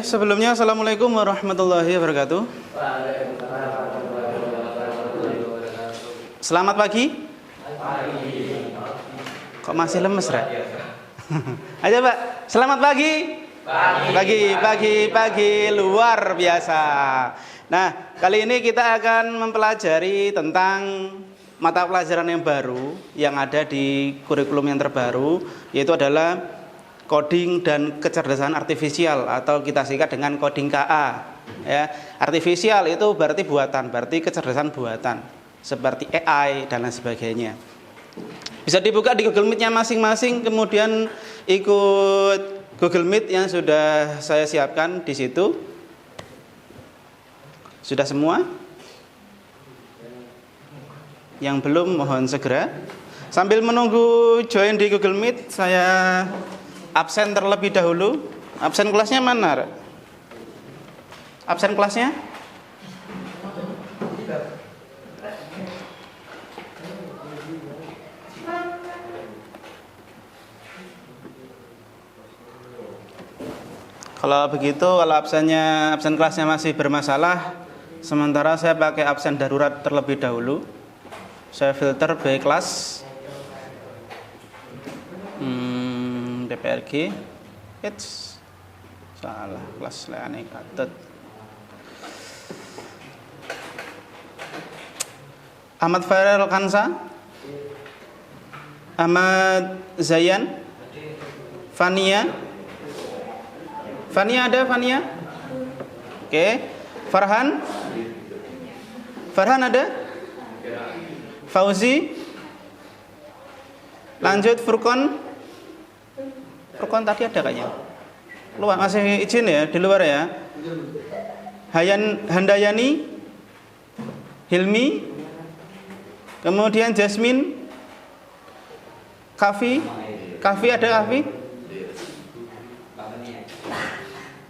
Sebelumnya Assalamualaikum warahmatullahi wabarakatuh. Selamat pagi. Kok masih lemes, Ra? Ayo Pak, selamat pagi. Pagi, luar biasa. Nah, kali ini kita akan mempelajari tentang mata pelajaran yang baru yang ada di kurikulum yang terbaru, yaitu adalah coding dan kecerdasan artifisial, atau kita singkat dengan coding KA. Ya, artifisial itu berarti buatan, berarti kecerdasan buatan, seperti AI dan lain sebagainya. Bisa dibuka di Google Meet-nya masing-masing, kemudian ikut Google Meet yang sudah saya siapkan di situ. Sudah semua? Yang belum mohon segera. Sambil menunggu join di Google Meet, saya absen terlebih dahulu. Absen kelasnya mana? Absen kelasnya? Kalau begitu, kalau absen kelasnya masih bermasalah, sementara saya pakai absen darurat terlebih dahulu. Saya filter B kelas. DPRG, salah kelas leane katut. Ahmad Farel Kansa, Ahmad Zayan, Fania ada Fania? Oke. Farhan ada? Fauzi? Lanjut Furqon tadi ada kayaknya. Luar masih izin ya, di luar ya. Handayani, Hilmi, kemudian Jasmine, Kafi ada Kafi?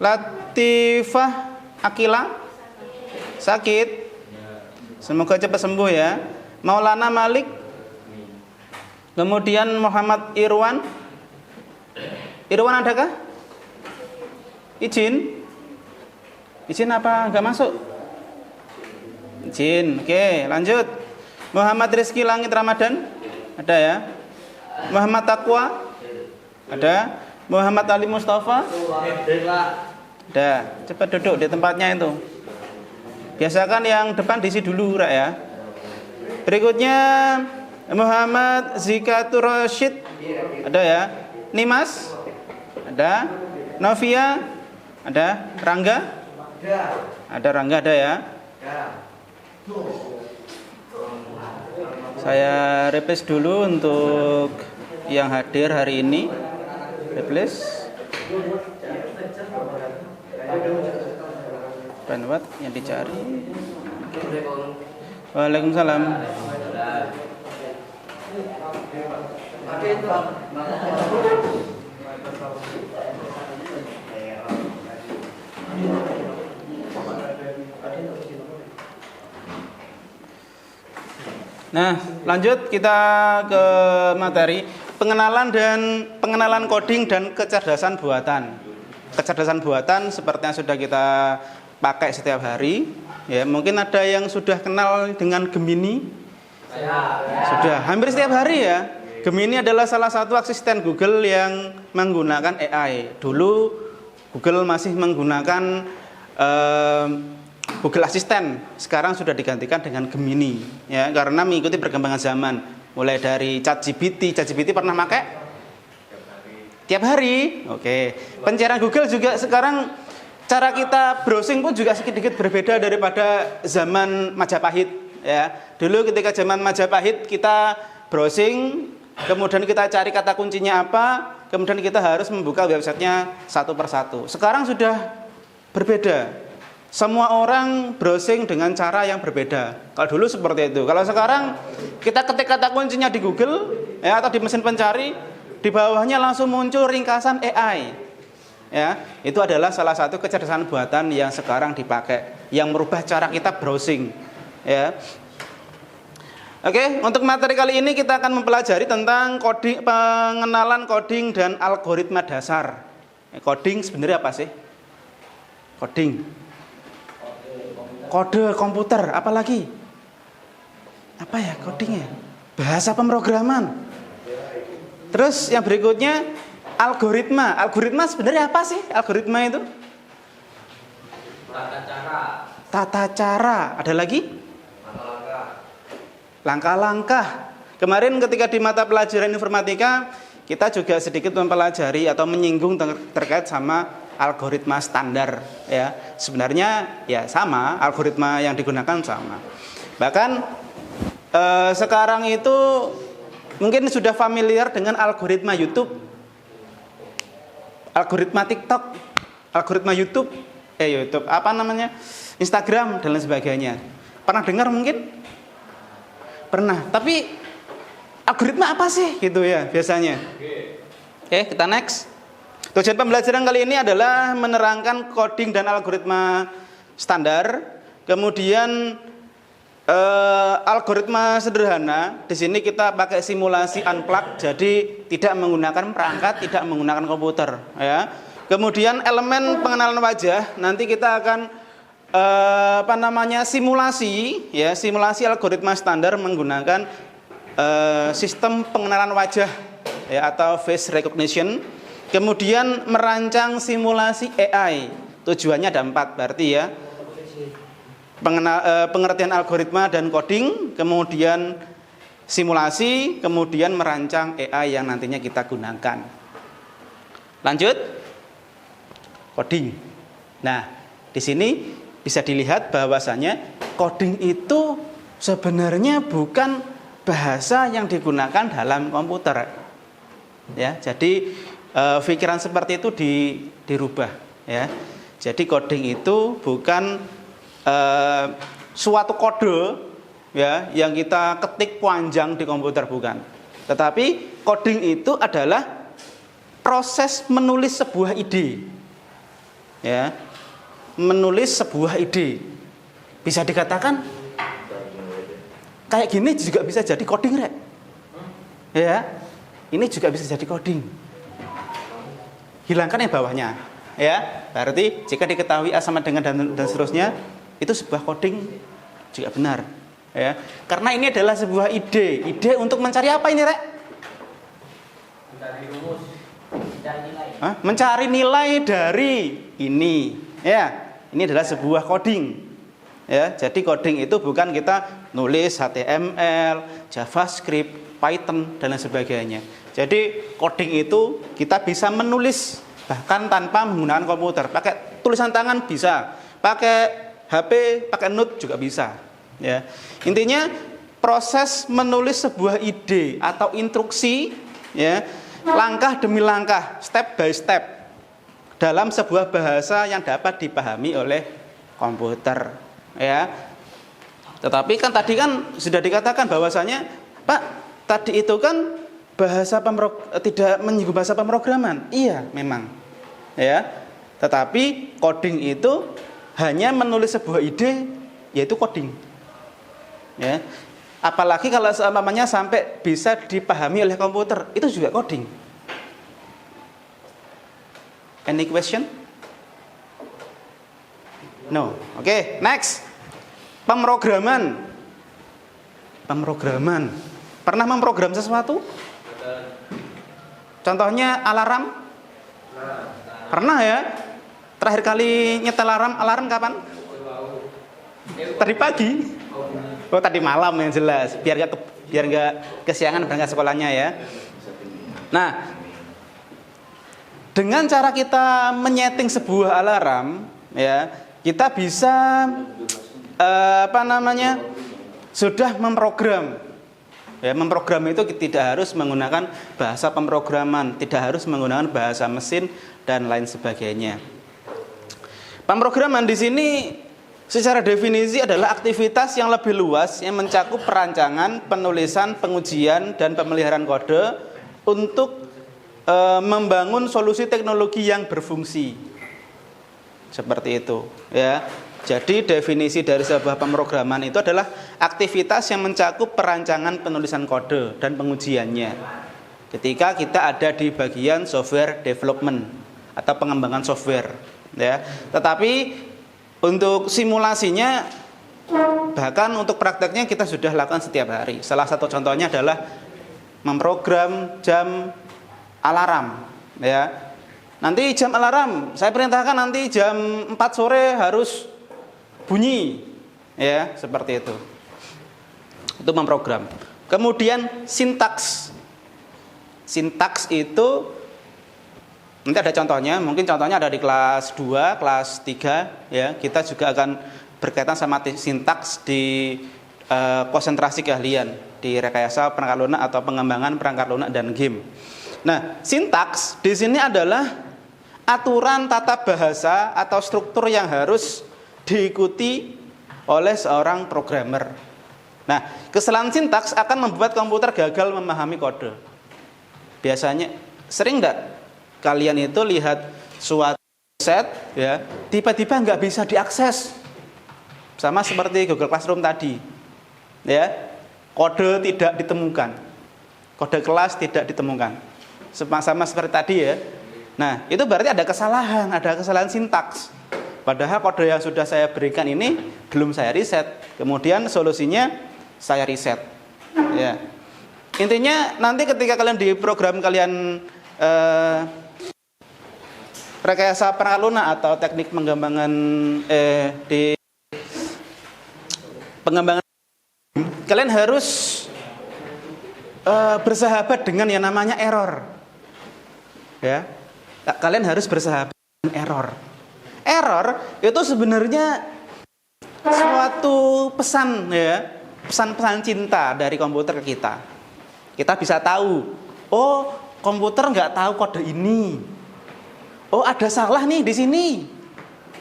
Latifah, Akila, sakit. Semoga cepat sembuh ya. Maulana Malik, kemudian Muhammad Irwan adakah? Izin apa? Enggak masuk? Izin. Oke, lanjut. Muhammad Rizky Langit Ramadan, ada ya. Muhammad Taqwa, ada. Muhammad Ali Mustafa, ada. Cepat duduk di tempatnya itu. Biasakan yang depan diisi dulu, Ra ya. Berikutnya Muhammad Zikatur Rashid, ada ya. Nimas, ada. Novia, ada. Rangga, ada ya. Saya replace dulu untuk yang hadir hari ini. Replace. Banwat yang dicari. Waalaikumsalam. Nah, lanjut kita ke materi pengenalan coding dan kecerdasan buatan. Kecerdasan buatan seperti yang sudah kita pakai setiap hari. Ya, mungkin ada yang sudah kenal dengan Gemini. Sudah hampir setiap hari ya. Gemini adalah salah satu asisten Google yang menggunakan AI. Dulu Google masih menggunakan Google Assistant, sekarang sudah digantikan dengan Gemini, ya, karena mengikuti perkembangan zaman. Mulai dari ChatGPT pernah pakai? Tiap hari. Oke. Pencarian Google juga sekarang cara kita browsing pun juga sedikit berbeda daripada zaman Majapahit, ya. Dulu ketika zaman Majapahit kita browsing, kemudian kita cari kata kuncinya apa, kemudian kita harus membuka websitenya satu persatu. Sekarang sudah berbeda. Semua orang browsing dengan cara yang berbeda. Kalau dulu seperti itu. Kalau sekarang kita ketik kata kuncinya di Google, ya, atau di mesin pencari, di bawahnya langsung muncul ringkasan AI. Ya, itu adalah salah satu kecerdasan buatan yang sekarang dipakai, yang merubah cara kita browsing. Ya. Oke, untuk materi kali ini kita akan mempelajari tentang pengenalan coding dan algoritma dasar. Coding sebenarnya apa sih? Coding. Kode komputer, apalagi? Apa ya codingnya? Bahasa pemrograman. Terus yang berikutnya algoritma. Algoritma sebenarnya apa sih algoritma itu? Tata cara. Tata cara. Ada lagi? Langkah-langkah. Kemarin ketika di mata pelajaran informatika kita juga sedikit mempelajari atau menyinggung terkait sama algoritma standar ya. Sebenarnya ya sama, algoritma yang digunakan sama. Bahkan sekarang itu mungkin sudah familiar dengan algoritma YouTube, algoritma TikTok, algoritma YouTube, apa namanya, Instagram dan lain sebagainya. Pernah dengar mungkin? Pernah. Tapi algoritma apa sih gitu ya biasanya? Oke, kita next. Tujuan pembelajaran kali ini adalah menerangkan coding dan algoritma standar. Kemudian algoritma sederhana. Di sini kita pakai simulasi unplugged, jadi tidak menggunakan perangkat, tidak menggunakan komputer. Ya. Kemudian elemen pengenalan wajah. Nanti kita akan simulasi, ya, simulasi algoritma standar menggunakan sistem pengenalan wajah, ya, atau face recognition. Kemudian merancang simulasi AI. Tujuannya ada 4 berarti ya. Pengertian algoritma dan coding, kemudian simulasi, kemudian merancang AI yang nantinya kita gunakan. Lanjut, coding. Nah, di sini bisa dilihat bahwasanya coding itu sebenarnya bukan bahasa yang digunakan dalam komputer. Ya, jadi pikiran seperti itu dirubah. Ya, jadi coding itu bukan suatu kode ya yang kita ketik panjang di komputer, bukan. Tetapi coding itu adalah proses menulis sebuah ide. Ya. Menulis sebuah ide. Bisa dikatakan kayak gini juga bisa jadi coding, Rek. Ya. Ini juga bisa jadi coding. Hilangkan yang bawahnya. Ya, berarti jika diketahui A sama dengan dan seterusnya, itu sebuah coding juga benar. Ya. Karena ini adalah sebuah ide. Ide untuk mencari apa ini, Rek? Mencari rumus, mencari nilai. Mencari nilai dari ini. Ya, ini adalah sebuah coding. Ya, jadi coding itu bukan kita nulis HTML, JavaScript, Python dan lain sebagainya. Jadi coding itu kita bisa menulis bahkan tanpa menggunakan komputer, pakai tulisan tangan bisa, pakai HP, pakai note juga bisa. Ya, intinya proses menulis sebuah ide atau instruksi, ya, langkah demi langkah, step by step, dalam sebuah bahasa yang dapat dipahami oleh komputer, ya. Tetapi kan tadi kan sudah dikatakan bahwasanya, Pak, tadi itu kan tidak menyinggung bahasa pemrograman. Iya, memang. Ya. Tetapi coding itu hanya menulis sebuah ide, yaitu coding. Ya. Apalagi kalau seumpamanya sampai bisa dipahami oleh komputer, itu juga coding. Any question? No. Oke, next. Pemrograman. Pemrograman. Pernah memprogram sesuatu? Contohnya alarm? Pernah ya? Terakhir kali nyetel alarm kapan? Tadi pagi. Oh, tadi malam yang jelas. Biar nggak kesiangan berangkat sekolahnya ya. Nah, dengan cara kita menyeting sebuah alarm, ya, kita bisa sudah memprogram. Ya, memprogram itu tidak harus menggunakan bahasa pemrograman, tidak harus menggunakan bahasa mesin dan lain sebagainya. Pemrograman di sini secara definisi adalah aktivitas yang lebih luas yang mencakup perancangan, penulisan, pengujian dan pemeliharaan kode untuk membangun solusi teknologi yang berfungsi. Seperti itu, ya. Jadi definisi dari sebuah pemrograman itu adalah aktivitas yang mencakup perancangan, penulisan kode dan pengujiannya. Ketika kita ada di bagian software development atau pengembangan software. ya. Tetapi untuk simulasinya, bahkan untuk prakteknya kita sudah lakukan setiap hari. Salah satu contohnya adalah memprogram jam alarm, ya. Nanti jam alarm saya perintahkan nanti jam 4 sore harus bunyi, ya, seperti itu. Itu memprogram. Kemudian sintaks. Sintaks itu nanti ada contohnya, mungkin contohnya ada di kelas 2, kelas 3, ya. Kita juga akan berkaitan sama sintaks di konsentrasi keahlian di rekayasa perangkat lunak atau pengembangan perangkat lunak dan game. Nah, sintaks di sini adalah aturan tata bahasa atau struktur yang harus diikuti oleh seorang programmer. Nah, kesalahan sintaks akan membuat komputer gagal memahami kode. Biasanya sering enggak kalian itu lihat suatu set, ya, tiba-tiba nggak bisa diakses, sama seperti Google Classroom tadi, ya, kode tidak ditemukan, kode kelas tidak ditemukan, sama seperti tadi, ya. Nah, itu berarti ada kesalahan sintaks. Padahal kode yang sudah saya berikan ini belum saya reset. Kemudian solusinya saya reset. Ya. Intinya nanti ketika kalian di program kalian rekayasa perangkat lunak atau teknik pengembangan di pengembangan, kalian harus bersahabat dengan yang namanya error. Ya. Kalian harus bersahabat dengan error. Error itu sebenarnya suatu pesan, ya, pesan-pesan cinta dari komputer ke kita. Kita bisa tahu, oh, komputer nggak tahu kode ini. Oh, ada salah nih di sini.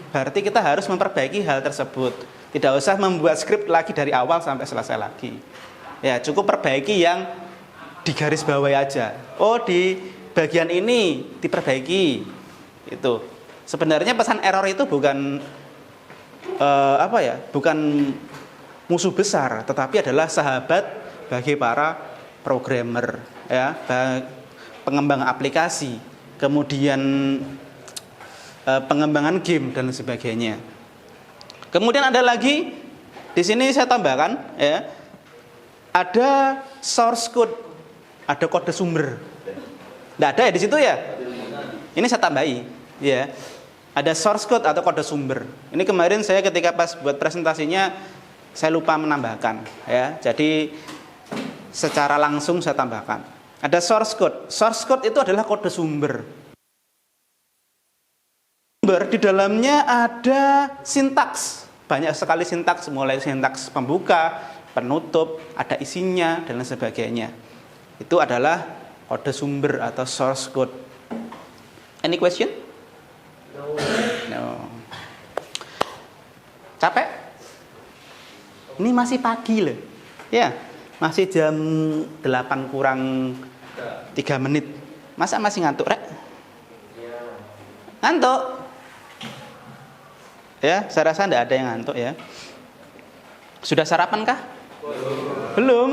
Berarti kita harus memperbaiki hal tersebut. Tidak usah membuat skrip lagi dari awal sampai selesai lagi. Ya, cukup perbaiki yang di garis bawah aja. Oh, di bagian ini diperbaiki. Itu sebenarnya pesan error itu bukan bukan musuh besar, tetapi adalah sahabat bagi para programmer, ya, pengembang aplikasi, kemudian pengembangan game dan sebagainya. Kemudian ada lagi di sini saya tambahkan, ya, ada source code, ada kode sumber. Nggak ada ya di situ, ya? Ini saya tambahi, ya. Ada source code atau kode sumber. Ini kemarin saya ketika pas buat presentasinya saya lupa menambahkan, ya. Jadi secara langsung saya tambahkan. Ada source code. Source code itu adalah kode sumber. Sumber di dalamnya ada sintaks. Banyak sekali sintaks, mulai sintaks pembuka, penutup, ada isinya dan lain sebagainya. Itu adalah kode sumber atau source code. Any question? No. Capek? Ini masih pagi loh. Ya, masih jam 8 kurang 3 menit. Masa masih ngantuk, Rek? Ngantuk? Ya, saya rasa tidak ada yang ngantuk, ya. Sudah sarapan kah? Belum.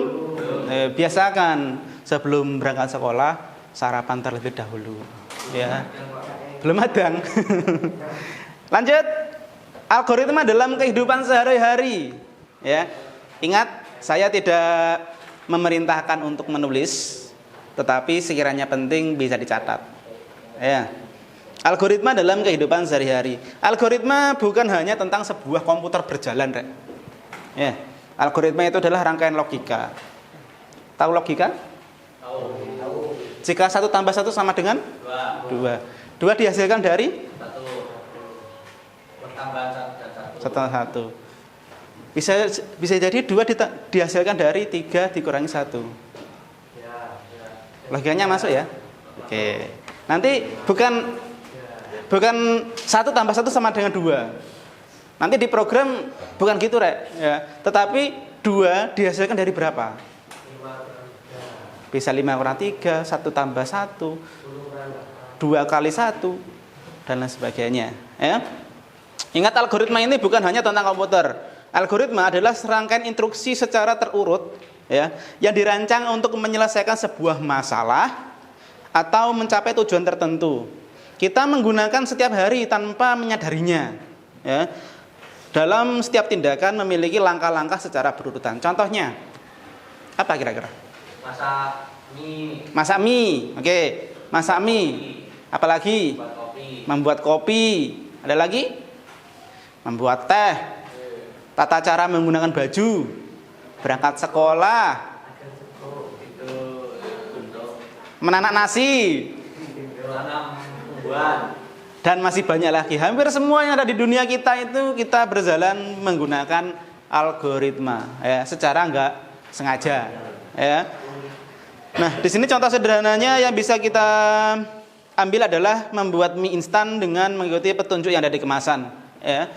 Biasakan sebelum berangkat sekolah sarapan terlebih dahulu, ya. Belum adang. Lanjut, algoritma dalam kehidupan sehari-hari, ya. Ingat, saya tidak memerintahkan untuk menulis, tetapi sekiranya penting bisa dicatat, ya. Algoritma dalam kehidupan sehari-hari. Algoritma bukan hanya tentang sebuah komputer berjalan, Rek. Ya. Algoritma itu adalah rangkaian logika. Tahu logika? Tahu. Jika 1 tambah 1 sama dengan 2. 2 dihasilkan dari 1. Bertambah 1. Bisa jadi 2 dihasilkan dari 3 dikurangi 1. Logikanya masuk, ya? Oke. Nanti bukan 1 tambah 1 sama dengan 2. Nanti di program bukan gitu, Rek, ya. Tetapi 2 dihasilkan dari berapa? Bisa 5 kurang 3, 1 tambah 1, 2 kali 1, dan lain sebagainya, ya. Ingat, algoritma ini bukan hanya tentang komputer. Algoritma adalah serangkaian instruksi secara terurut, ya, yang dirancang untuk menyelesaikan sebuah masalah atau mencapai tujuan tertentu. kita menggunakan setiap hari tanpa menyadarinya. Ya. Dalam setiap tindakan memiliki langkah-langkah secara berurutan. Contohnya, apa kira-kira? Masak mie. Masak mie, oke. Masak mie. Apalagi? Buat kopi. Membuat kopi. Ada lagi? Membuat teh. Tata cara menggunakan baju. Berangkat sekolah. Itu untuk Menanak nasi. menanam tumbuhan. Dan masih banyak lagi. Hampir semua yang ada di dunia kita itu kita berjalan menggunakan algoritma, ya, secara enggak sengaja, ya. Nah, di sini contoh sederhananya yang bisa kita ambil adalah membuat mie instan dengan mengikuti petunjuk yang ada di kemasan, ya.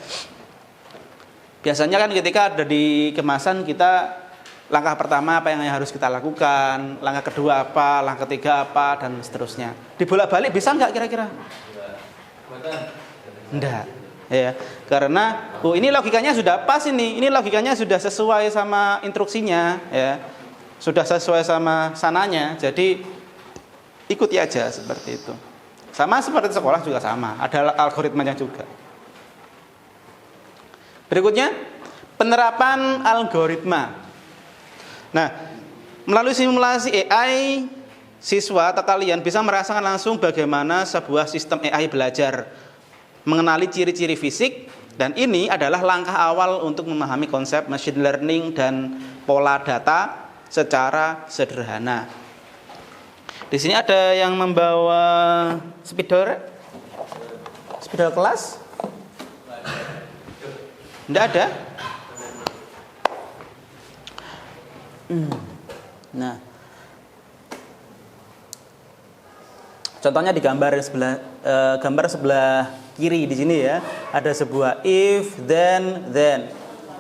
Biasanya kan ketika ada di kemasan kita langkah pertama apa yang harus kita lakukan, langkah kedua apa, langkah ketiga apa, dan seterusnya. Dibolak-balik bisa nggak kira-kira? Enggak, ya, karena ini logikanya sudah pas ini logikanya sudah sesuai sama instruksinya, ya, sudah sesuai sama sananya, jadi ikuti aja seperti itu. Sama seperti sekolah juga sama, ada algoritmanya juga. Berikutnya, penerapan algoritma. Nah, melalui simulasi AI, siswa atau kalian bisa merasakan langsung bagaimana sebuah sistem AI belajar, mengenali ciri-ciri fisik, dan ini adalah langkah awal untuk memahami konsep machine learning dan pola data secara sederhana. Di sini ada yang membawa spidol kelas? Tidak ada? Nah, contohnya di gambar sebelah kiri di sini ya, ada sebuah if then.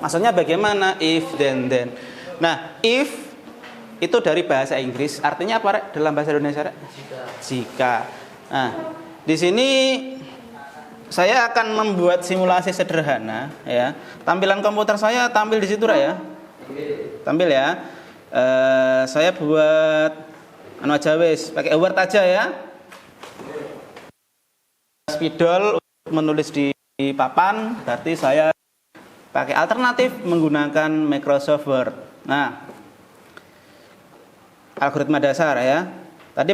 Maksudnya bagaimana if then? Nah, if itu dari bahasa Inggris, artinya apa, Rek? Dalam bahasa Indonesia, Rek? Jika. Nah, di sini saya akan membuat simulasi sederhana, ya. Tampilan komputer saya tampil di situ, Rek, ya. Tampil ya. Saya buat aja wis, pakai Word aja ya. Spidol untuk menulis di papan, berarti saya pakai alternatif menggunakan Microsoft Word. Nah, algoritma dasar ya. Tadi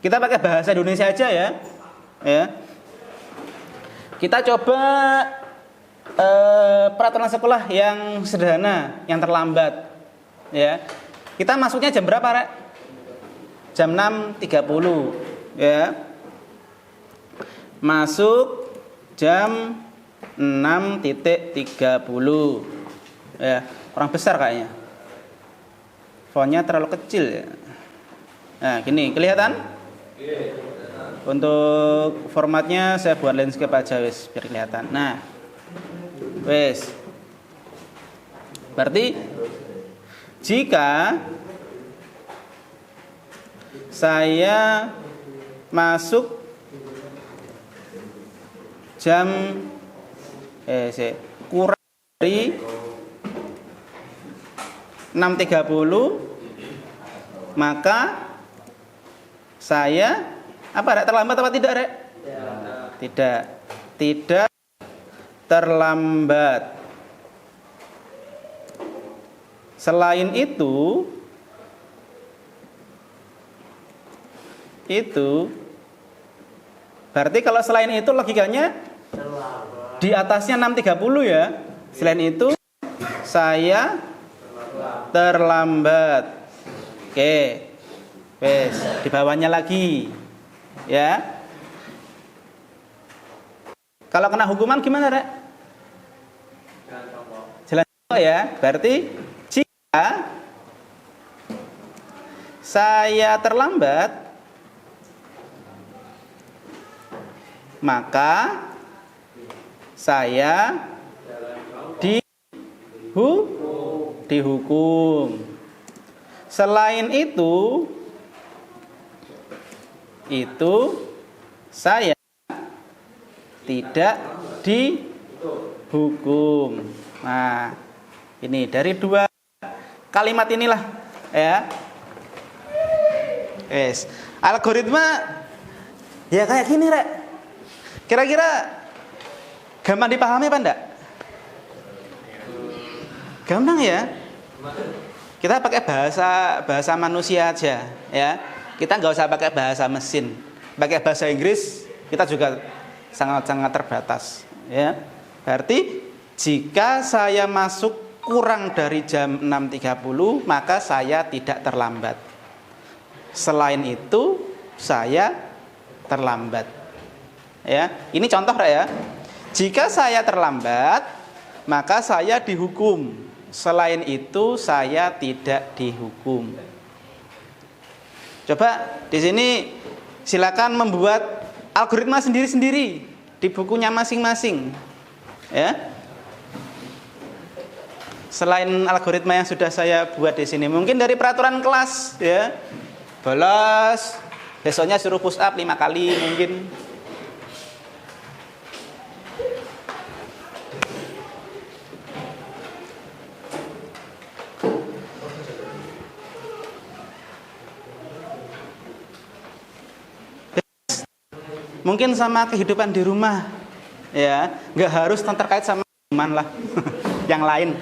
kita pakai bahasa Indonesia aja ya. Ya. Kita coba peraturan sekolah yang sederhana, yang terlambat. Ya. Kita masuknya jam berapa, Rek? Jam 6.30 ya. Masuk jam 6.30 ya. Kurang besar kayaknya. Fontnya terlalu kecil ya. Nah, gini, kelihatan? Untuk formatnya saya buat landscape aja wis biar kelihatan. Nah. Wis. Berarti jika saya masuk jam kurang dari 6.30, maka saya apa, Rek? Terlambat apa tidak, Rek? Tidak terlambat. Selain itu berarti kalau selain itu logikanya di atasnya 6.30 ya. Selain itu saya terlambat. Oke. Wes, di bawahnya lagi. Ya. Kalau kena hukuman gimana, Rek? Jalan ya. Berarti jika saya terlambat, maka saya dihukum. Selain itu saya tidak dihukum. Nah, ini dari dua kalimat inilah ya. Algoritma Ya kayak gini, Rek. Kira-kira gampang dipahami apa enggak? Gampang ya. Kita pakai bahasa manusia aja, ya. Kita nggak usah pakai bahasa mesin. Pakai bahasa Inggris kita juga sangat-sangat terbatas, ya. Berarti jika saya masuk kurang dari jam 6.30, maka saya tidak terlambat. Selain itu, saya terlambat. Ya, ini contoh ya. Jika saya terlambat, maka saya dihukum. Selain itu, saya tidak dihukum. Coba di sini silakan membuat algoritma sendiri-sendiri di bukunya masing-masing. Ya. Selain algoritma yang sudah saya buat di sini, mungkin dari peraturan kelas, ya. Bolos, besoknya suruh push up 5 kali mungkin. Mungkin sama kehidupan di rumah, ya, nggak harus terkait sama iman lah, yang lain.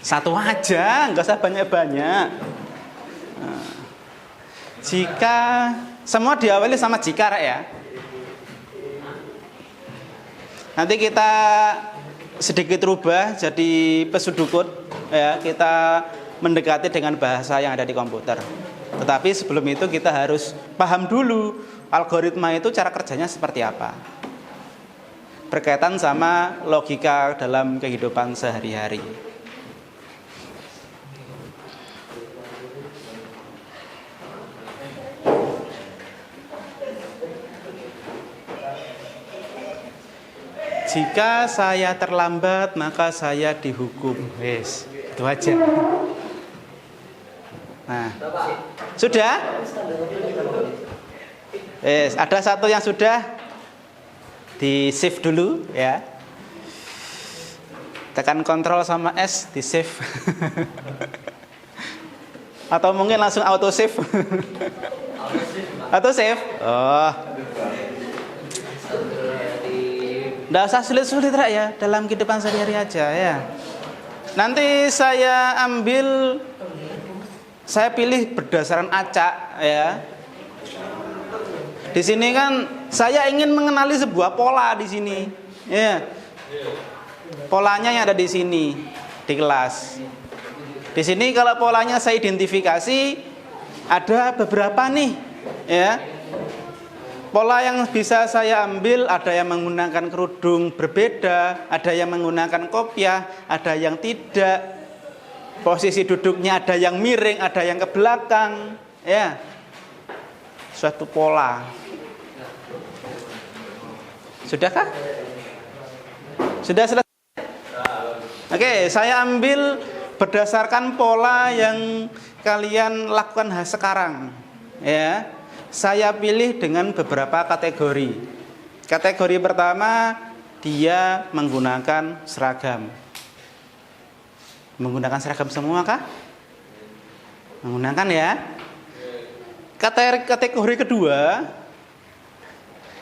Satu aja, nggak usah banyak-banyak. Nah, jika semua diawali sama jika, Rek, ya. Nanti kita sedikit rubah jadi pesudukut, ya. Kita mendekati dengan bahasa yang ada di komputer. Tetapi sebelum itu kita harus paham dulu algoritma itu cara kerjanya seperti apa. Berkaitan sama logika dalam kehidupan sehari-hari. Jika saya terlambat, maka saya dihukum. Wes, itu aja. Nah, sudah? Yes, ada satu yang sudah di save dulu, ya. Tekan Ctrl sama S di save. Atau mungkin langsung auto save. Auto save. Oh. Nggak usah sulit-sulit, Rek, ya. Dalam kehidupan sehari-hari aja, ya. Nanti saya pilih berdasarkan acak, ya. Di sini kan saya ingin mengenali sebuah pola di sini, ya. Polanya yang ada di sini di kelas. Di sini kalau polanya saya identifikasi ada beberapa nih, ya. Pola yang bisa saya ambil ada yang menggunakan kerudung berbeda, ada yang menggunakan kopiah, ada yang tidak. Posisi duduknya ada yang miring, ada yang ke belakang, ya. Suatu pola. Sudahkah? Sudah selesai? Oke, saya ambil berdasarkan pola yang kalian lakukan sekarang, ya. Saya pilih dengan beberapa kategori. Kategori pertama, dia menggunakan seragam. Menggunakan seragam semua kah? Menggunakan, ya. Kategori kedua,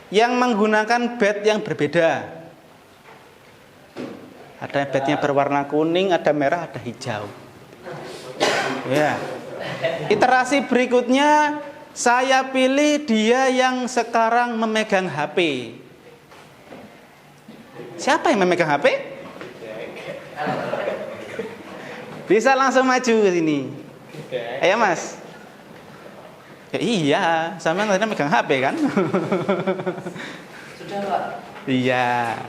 yang menggunakan bed yang berbeda. Ada bednya berwarna kuning, ada merah, ada hijau. Ya. Iterasi berikutnya, saya pilih dia yang sekarang memegang HP. Siapa yang memegang HP? Bisa langsung maju ke sini. Ayo, Mas. Ya, iya, sama yang megang HP kan? Sudah, Pak. Iya.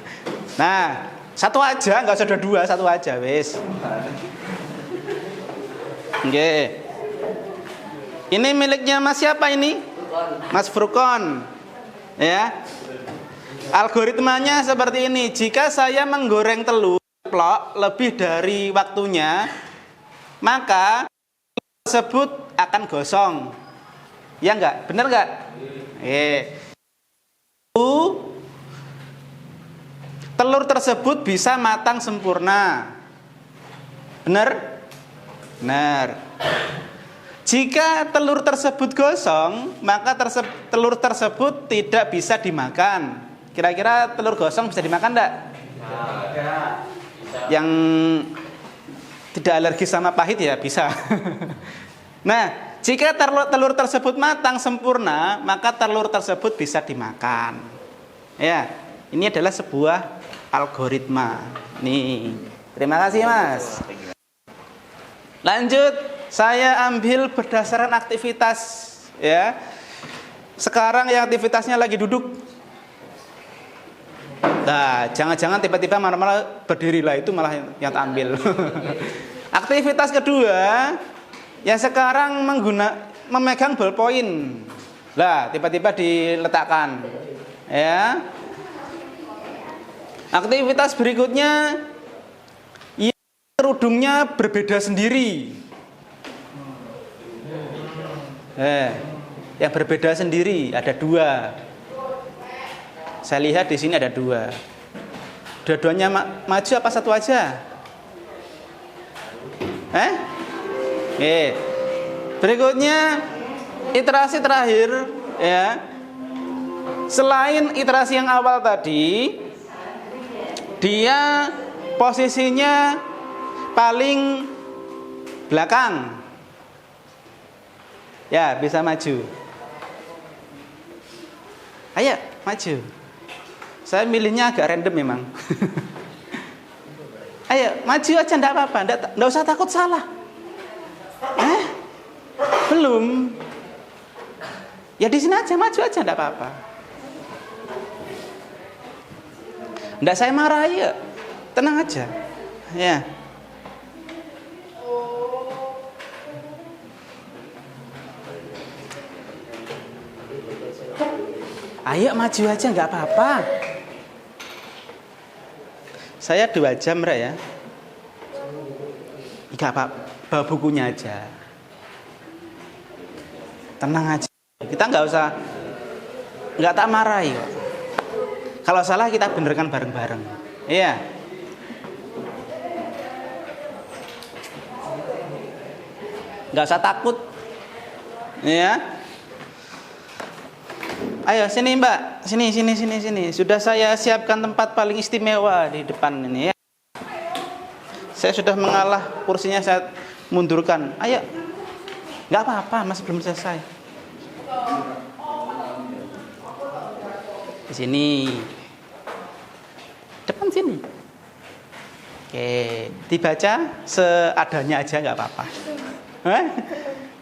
Nah, satu aja, nggak usah dua, satu aja, wes. Oke. Ini miliknya Mas siapa ini? Mas Furqon. Ya. Algoritmanya seperti ini. Jika saya menggoreng telur lebih dari waktunya, maka tersebut akan gosong. Ya enggak? Benar enggak? Telur tersebut bisa matang sempurna. Benar? Benar. Jika telur tersebut gosong, maka telur tersebut tidak bisa dimakan. Kira-kira telur gosong bisa dimakan enggak? Yang tidak alergi sama pahit ya bisa. Nah, jika telur tersebut matang sempurna, maka telur tersebut bisa dimakan. Ya, ini adalah sebuah algoritma. Nih, terima kasih Mas. Lanjut, saya ambil berdasarkan aktivitas. Ya, sekarang yang aktivitasnya lagi duduk. Nah, jangan-jangan tiba-tiba malah berdiri lah, itu malah yang tak ambil. Aktivitas kedua, yang sekarang memegang ballpoint. Lah, tiba-tiba diletakkan. Ya. Aktivitas berikutnya, yang kerudungnya berbeda sendiri. Yang berbeda sendiri ada 2. Saya lihat di sini ada 2. Dua-duanya maju apa satu aja? Berikutnya iterasi terakhir, ya. Selain iterasi yang awal tadi, dia posisinya paling belakang. Ya, bisa maju. Ayo, maju. Saya milihnya agak random memang. Ayo, maju aja enggak apa-apa, enggak usah takut salah. Belum. Ya di sini aja, maju aja enggak apa-apa. Enggak saya marah ya. Tenang aja. Ya. Ayo maju aja enggak apa-apa. Saya 2 jam ya. Enggak apa-apa, bawa bukunya aja. Tenang aja. Kita enggak tak marahi kok. Kalau salah kita benerkan bareng-bareng. Iya. Enggak usah takut. Iya. Ayo sini Mbak, sini. Sudah saya siapkan tempat paling istimewa di depan ini ya. Saya sudah mengalah, kursinya saya mundurkan. Ayo, nggak apa-apa, masih belum selesai. Di sini, depan sini. Oke, dibaca seadanya aja nggak apa-apa.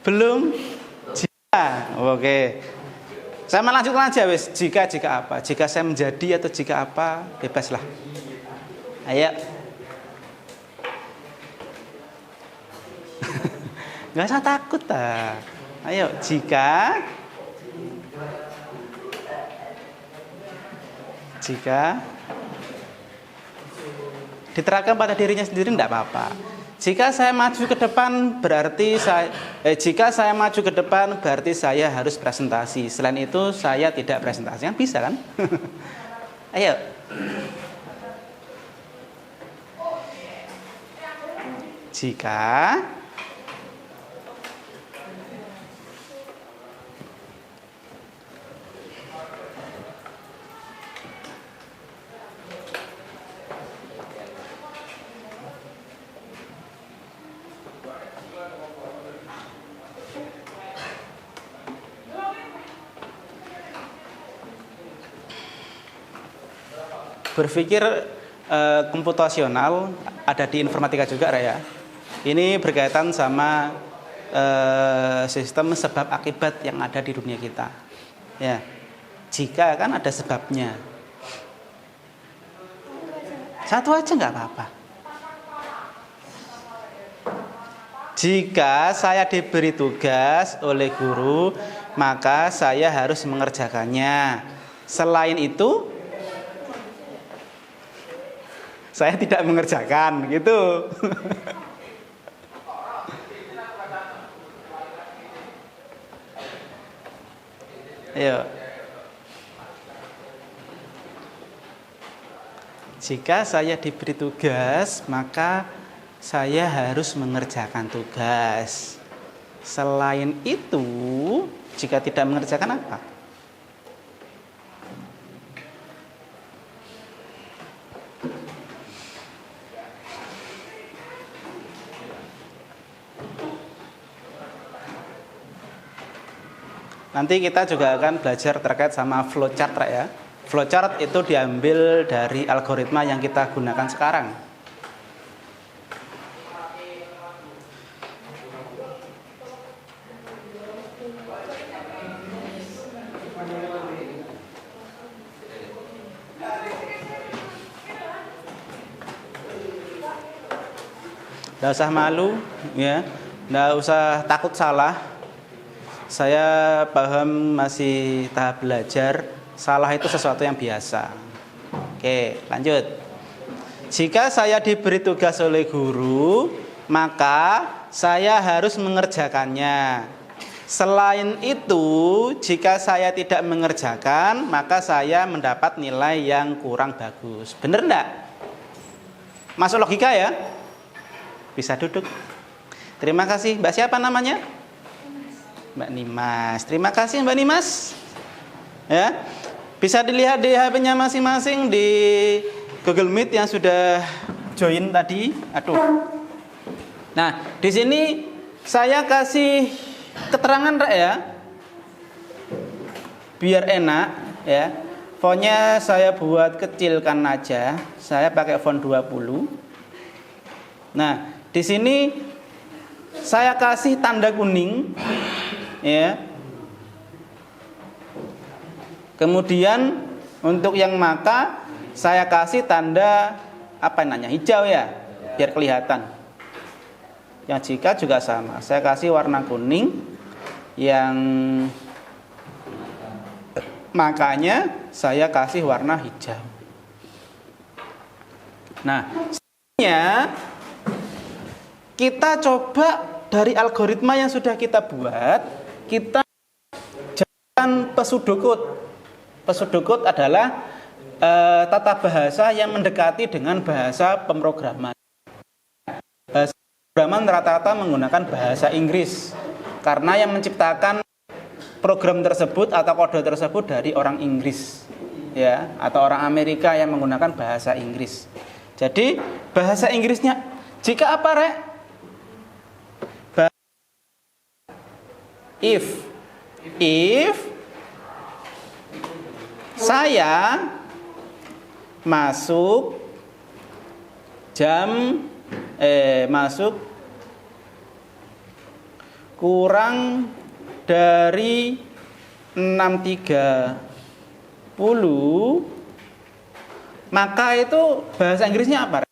Belum? Oke. Saya melanjutkan aja wes. Jika apa? Jika saya menjadi atau jika apa, bebaslah. Ayo. Nggak usah takut ah. Ayo, jika diterapkan pada dirinya sendiri enggak apa-apa. Jika saya maju ke depan berarti saya harus presentasi. Selain itu saya tidak presentasi. Kan bisa kan? Ayo. Jika berpikir komputasional ada di informatika juga ya. Ini berkaitan sama sistem sebab akibat yang ada di dunia kita. Ya. Jika kan ada sebabnya. Satu aja nggak apa-apa. Jika saya diberi tugas oleh guru, maka saya harus mengerjakannya. Selain itu saya tidak mengerjakan, gitu. Ayo. Jika saya diberi tugas, maka saya harus mengerjakan tugas. Selain itu, jika tidak mengerjakan apa? Nanti kita juga akan belajar terkait sama flowchart ya. Flowchart itu diambil dari algoritma yang kita gunakan sekarang. Nggak usah malu, ya. Nggak usah takut salah. Saya paham masih tahap belajar. Salah itu sesuatu yang biasa. Oke, lanjut. Jika saya diberi tugas oleh guru, maka saya harus mengerjakannya. Selain itu, jika saya tidak mengerjakan, maka saya mendapat nilai yang kurang bagus. Bener enggak? Masuk logika ya? Bisa duduk. Terima kasih. Mbak siapa namanya? Mbak Nimas. Terima kasih Mbak Nimas. Ya. Bisa dilihat di HP-nya masing-masing di Google Meet yang sudah join tadi. Aduh. Nah, di sini saya kasih keterangan ya. Biar enak ya. Fontnya saya buat kecilkan aja. Saya pakai font 20. Nah, di sini saya kasih tanda kuning. Ya. Kemudian untuk yang maka saya kasih tanda apa namanya? Hijau ya, biar kelihatan. Yang jika juga sama. Saya kasih warna kuning yang makanya saya kasih warna hijau. Nah, selanjutnya kita coba dari algoritma yang sudah kita buat. Kita jalan pseudocode. Pseudocode adalah tata bahasa yang mendekati dengan bahasa pemrograman. Bahasa pemrograman rata-rata menggunakan bahasa Inggris karena yang menciptakan program tersebut atau kode tersebut dari orang Inggris, ya, atau orang Amerika yang menggunakan bahasa Inggris. Jadi bahasa Inggrisnya jika apa, Rek? If saya masuk masuk kurang dari 6.30, maka itu bahasa Inggrisnya apa?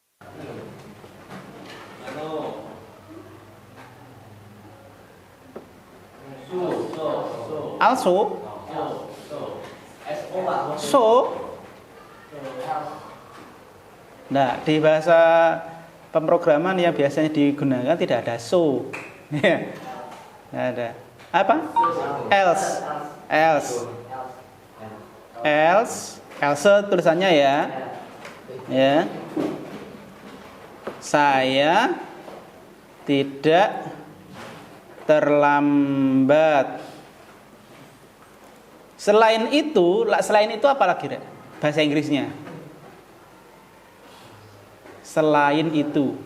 Also, so. Nah, di bahasa pemrograman yang biasanya digunakan tidak ada so. Tidak ada. Apa? Else. Tulisannya ya. Ya. Saya tidak terlambat. Selain itu apa lagi, Rek? Bahasa Inggrisnya. Selain itu.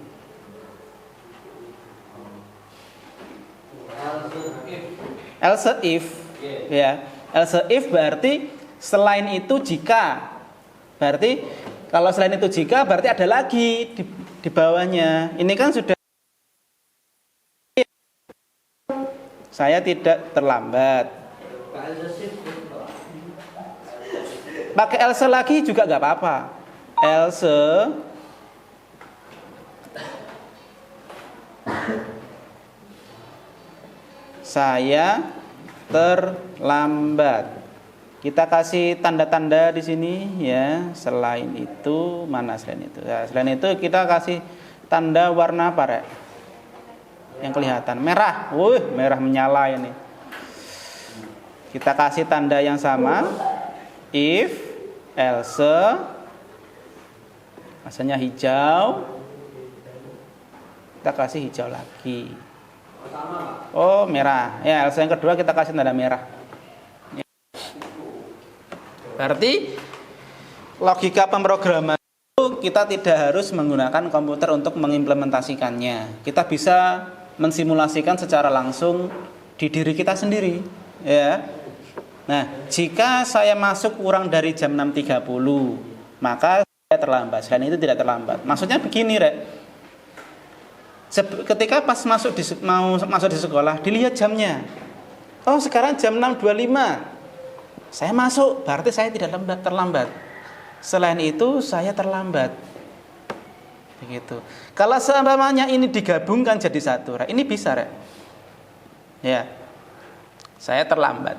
Else if. Ya. Else if berarti selain itu jika. Berarti kalau selain itu jika berarti ada lagi di bawahnya. Ini kan sudah saya tidak terlambat. Pakai else lagi juga nggak apa-apa. Else saya terlambat. Kita kasih tanda-tanda di sini ya. Selain itu, mana selain itu? Ya, selain itu kita kasih tanda warna apa, Rek? Yang kelihatan merah. Merah menyala ini. Kita kasih tanda yang sama. If, else, asalnya hijau, kita kasih hijau lagi. Oh, merah. Ya, Elsa yang kedua kita kasih tanda merah. Ya. Berarti logika pemrograman itu kita tidak harus menggunakan komputer untuk mengimplementasikannya. Kita bisa mensimulasikan secara langsung di diri kita sendiri, ya. Nah, jika saya masuk kurang dari jam 6.30, maka saya terlambat. Selain itu tidak terlambat. Maksudnya begini, Rek. Ketika pas masuk di sekolah, dilihat jamnya. Oh, sekarang jam 6.25. Saya masuk, berarti saya tidak terlambat. Selain itu, saya terlambat. Begitu. Kalau seumpamanya ini digabungkan jadi satu, Rek, ini bisa, Rek. Ya. Saya terlambat.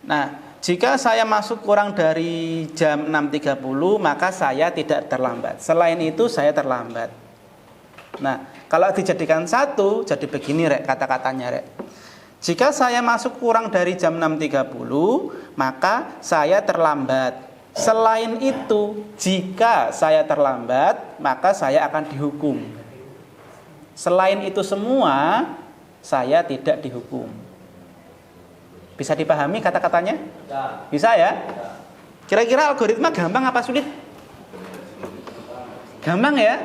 Nah, jika saya masuk kurang dari jam 6.30, maka saya tidak terlambat. Selain itu, saya terlambat. Nah, kalau dijadikan satu, jadi begini, Rek, kata-katanya, Rek. Jika saya masuk kurang dari jam 6.30, maka saya terlambat. Selain itu, jika saya terlambat, maka saya akan dihukum. Selain itu semua, saya tidak dihukum. Bisa dipahami kata-katanya? Bisa ya? Kira-kira algoritma gampang apa sulit? Gampang ya?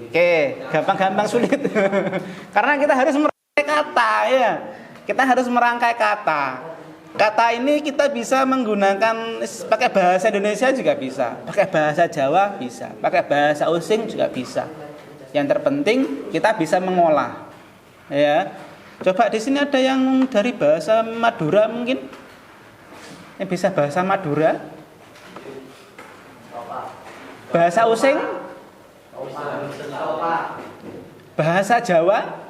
Oke, gampang-gampang sulit. Karena kita harus merangkai kata ya. Kita harus merangkai kata. Kata ini kita bisa menggunakan pakai bahasa Indonesia juga bisa, pakai bahasa Jawa bisa, pakai bahasa Osing juga bisa. Yang terpenting kita bisa mengolah. Ya. Coba di sini ada yang dari bahasa Madura mungkin? Yang bisa bahasa Madura? Bahasa Osing? Bahasa Jawa?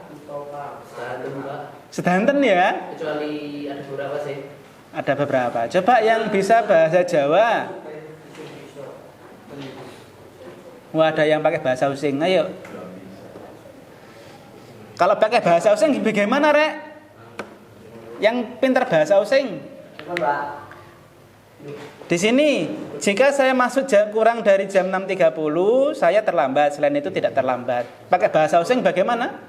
Sedanten ya? Kecuali ada beberapa sih. Ada beberapa. Coba yang bisa bahasa Jawa. Wah, ada yang pakai bahasa Osing. Ayo. Kalau pakai bahasa Osing bagaimana, Rek? Yang pintar bahasa Osing? Di sini, jika saya masuk kurang dari jam 6.30, saya terlambat. Selain itu tidak terlambat. Pakai bahasa Osing bagaimana?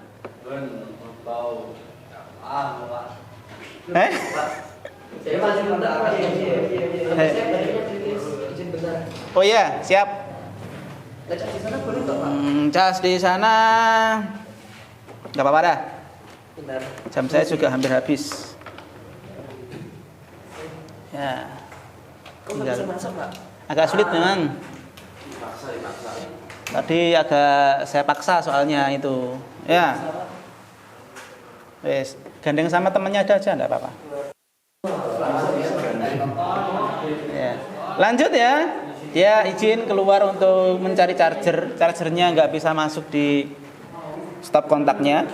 Oh iya, siap. Cas di sana. Gak apa-apa dah. Jam saya juga hampir habis. Ya. Agak sulit memang. Tadi agak saya paksa soalnya itu. Ya. Wes, gandeng sama temannya ada aja, enggak apa-apa. Ya. Lanjut ya. Dia izin keluar untuk mencari charger. Chargernya nggak bisa masuk di stop kontaknya.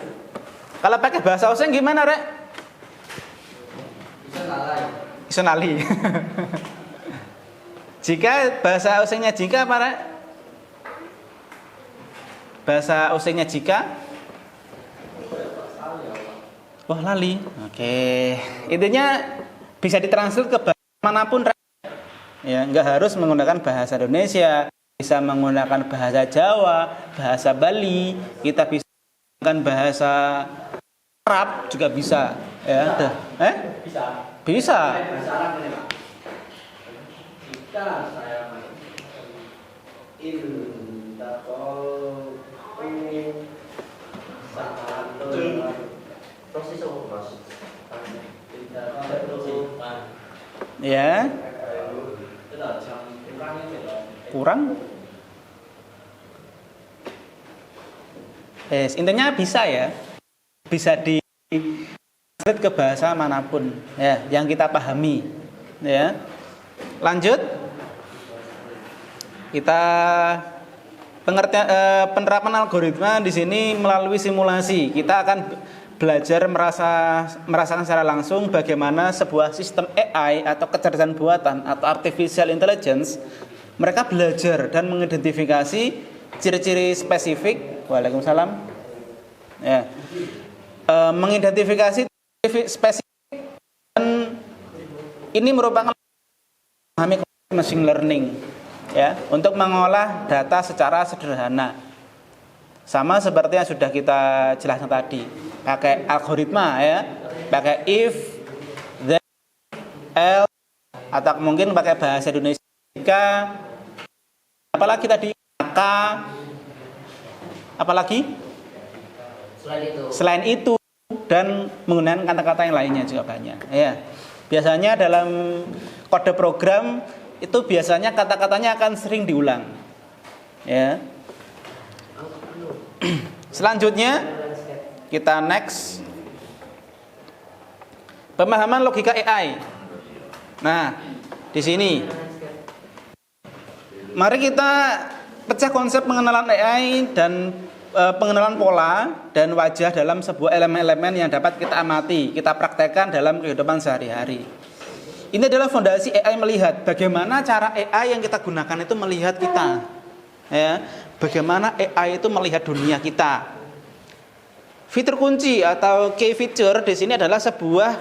Kalau pakai bahasa Osing gimana, Rek? Isunali. Jika bahasa Osingnya jika apa, Rek? Bahasa Osingnya jika? Wah, lali. Oke. Intinya bisa ditranslate ke bahasa manapun, Rek. Ya, nggak harus menggunakan bahasa Indonesia. Bisa menggunakan bahasa Jawa, bahasa Bali. Kita bisa menggunakan bahasa Arab juga bisa. Ya, udah. Bisa. Jika saya Ya. Kurang. Intinya bisa ya. Bisa di ke bahasa manapun ya, yang kita pahami ya. Lanjut. Kita penerapan algoritma di sini melalui simulasi. Kita akan belajar merasakan secara langsung bagaimana sebuah sistem AI atau kecerdasan buatan atau artificial intelligence mereka belajar dan mengidentifikasi ciri-ciri spesifik. Waalaikumsalam. Ya. Mengidentifikasi spesifik dan ini merupakan memahami machine learning ya, untuk mengolah data secara sederhana. Sama seperti yang sudah kita jelaskan tadi. pakai algoritma ya, pakai if, then, else, atau mungkin pakai bahasa Indonesia jika, apalagi tadi maka, apalagi selain itu dan menggunakan kata-kata yang lainnya juga banyak ya. Biasanya dalam kode program itu biasanya kata-katanya akan sering diulang ya. Selanjutnya kita next, pemahaman logika AI. Nah, di sini mari kita pecah konsep pengenalan AI dan pengenalan pola dan wajah dalam sebuah elemen-elemen yang dapat kita amati, kita praktekkan dalam kehidupan sehari-hari. Ini adalah fondasi AI melihat bagaimana cara AI yang kita gunakan itu melihat kita. Ya, bagaimana AI itu melihat dunia kita. Fitur kunci atau key feature di sini adalah sebuah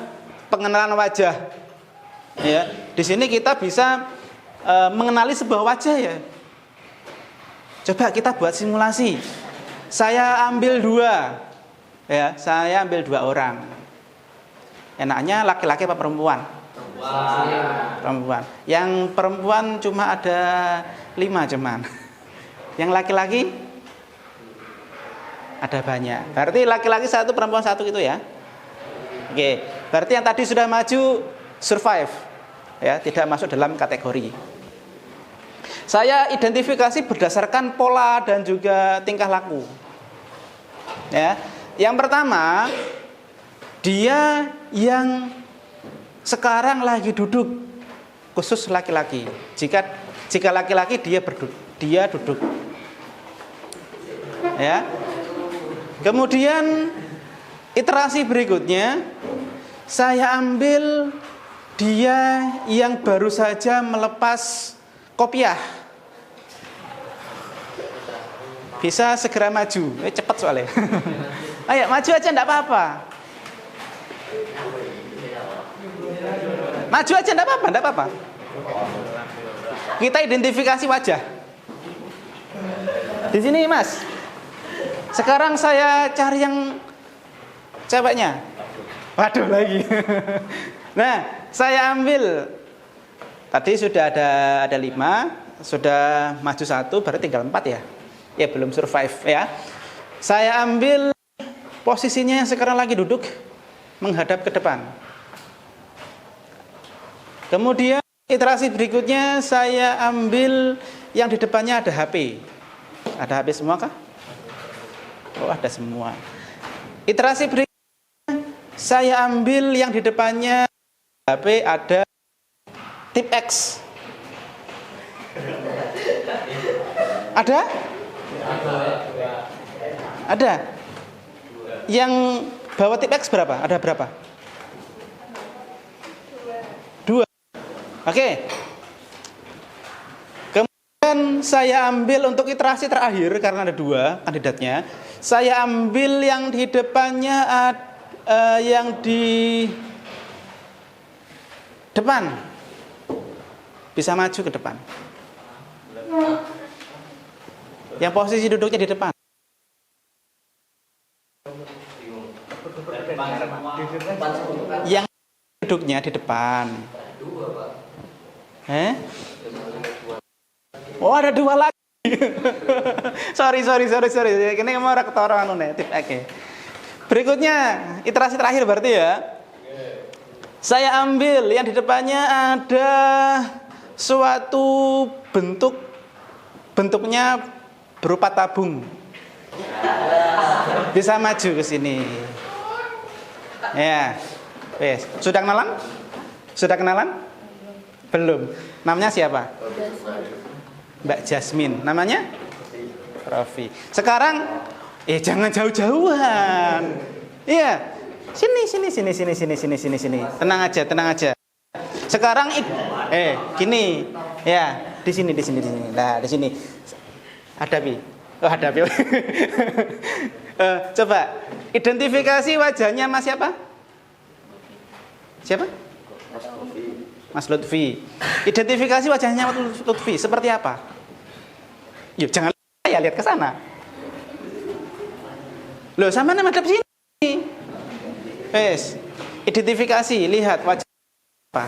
pengenalan wajah. Ya, di sini kita bisa mengenali sebuah wajah ya. Coba kita buat simulasi. Saya ambil dua orang. Enaknya laki-laki apa perempuan? Perempuan. Yang perempuan cuma ada 5 cuman. Yang laki-laki ada banyak. Berarti laki-laki 1, perempuan 1 gitu ya. Oke. Berarti yang tadi sudah maju survive, ya, tidak masuk dalam kategori. Saya identifikasi berdasarkan pola dan juga tingkah laku. Ya. Yang pertama, dia yang sekarang lagi duduk, khusus laki-laki. Jika laki-laki dia duduk. Ya. Kemudian iterasi berikutnya, saya ambil dia yang baru saja melepas kopiah. Bisa segera maju, cepat soalnya. Ayo maju aja enggak apa-apa. Maju aja enggak apa-apa. Kita identifikasi wajah. Di sini Mas. Sekarang saya cari yang ceweknya. Waduh lagi. Nah, saya ambil. Tadi sudah ada 5, sudah maju 1, berarti tinggal 4 ya. Ya belum survive ya. Saya ambil posisinya yang sekarang lagi duduk menghadap ke depan. Kemudian iterasi berikutnya saya ambil yang di depannya ada HP. Ada HP semua kah? Oh, ada semua. Iterasi berikutnya saya ambil yang di depannya HP ada tip X. Ada? Ada. Yang bawa tip X berapa? Ada berapa? 2. Oke. Kemudian saya ambil untuk iterasi terakhir karena ada 2 kandidatnya. Saya ambil yang di depannya yang di depan. Bisa maju ke depan. Yang posisi duduknya di depan. Yang duduknya di depan. Oh, ada 2 lagi. sorry. Ini mau ora ketara anu nek tip X. Berikutnya iterasi terakhir berarti ya. Saya ambil yang di depannya ada suatu bentuknya berupa tabung. Bisa maju ke sini. Ya. Wes, sudah kenalan? Sudah kenalan? Belum. Namanya siapa? Mbak Jasmine. Namanya? Rofi. Sekarang jangan jauh-jauhan. Iya. Sini. Tenang aja. Sekarang gini. Ya, di sini. Nah, di sini. Hadapi. Coba identifikasi wajahnya Mas siapa? Siapa? Mas Lutfi. Identifikasi wajahnya Mas Lutfi seperti apa? Yuk, jangan lihat ke sana. Loh, sama madhep sini. Wes. Identifikasi, lihat wajah apa?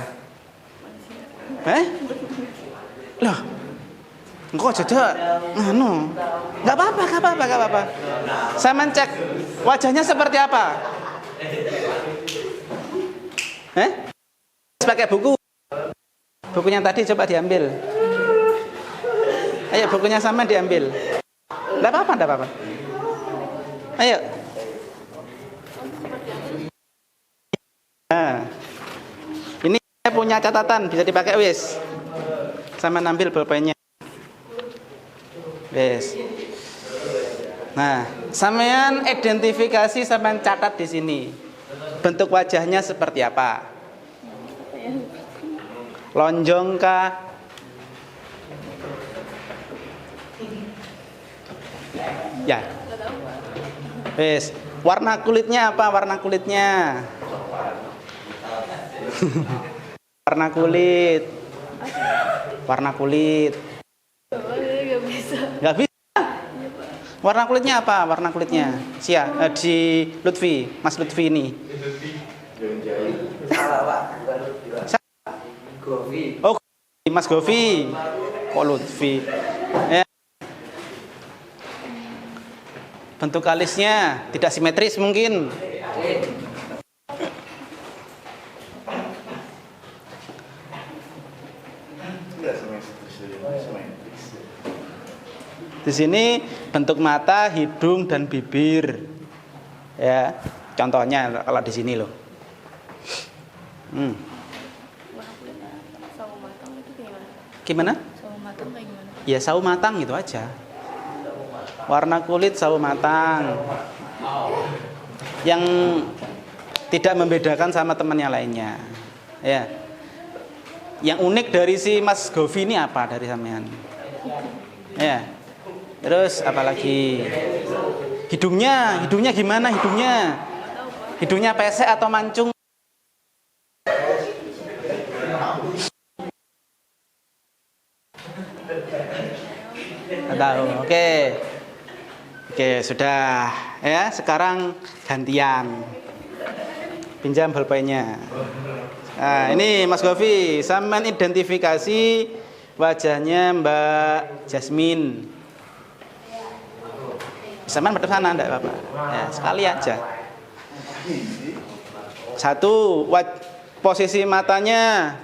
Loh. Engkau jaga anu. Enggak apa-apa. Saya cek wajahnya seperti apa? Pakai buku. Bukunya tadi coba diambil. Ayo bukunya sama diambil. Enggak apa-apa. Ayo. Nah. Ini saya punya catatan bisa dipakai wis. Sama ambil pulpennya. Wis. Nah, sampean identifikasi sampean catat di sini. Bentuk wajahnya seperti apa? Lonjong kah? Ya. Wes, warna kulitnya apa? Warna kulitnya. Warna kulit. Gak bisa. Warna kulitnya apa? Warna kulitnya. Di Lutfi, Mas Lutfi ini. Oh, Mas Govi. Kok Lutfi? Ya. Bentuk alisnya tidak simetris mungkin. Di sini bentuk mata, hidung dan bibir. Ya, contohnya kalau di sini loh. Gimana? Sawo matang kayak gimana? Ya sawo matang gitu aja. Warna kulit sawo matang. Yang tidak membedakan sama temannya lainnya. Ya. Yang unik dari si Mas Govi ini apa dari sampean? Ya. Terus apalagi? Hidungnya gimana hidungnya? Hidungnya pesek atau mancung? Tahu. Oke, sudah ya. Sekarang gantian. Pinjam bolpennya. Nah, ini Mas Govi, sampean identifikasi wajahnya Mbak Jasmine. Sampean madhep sana enggak apa-apa. Ya, sekali aja. Satu, posisi matanya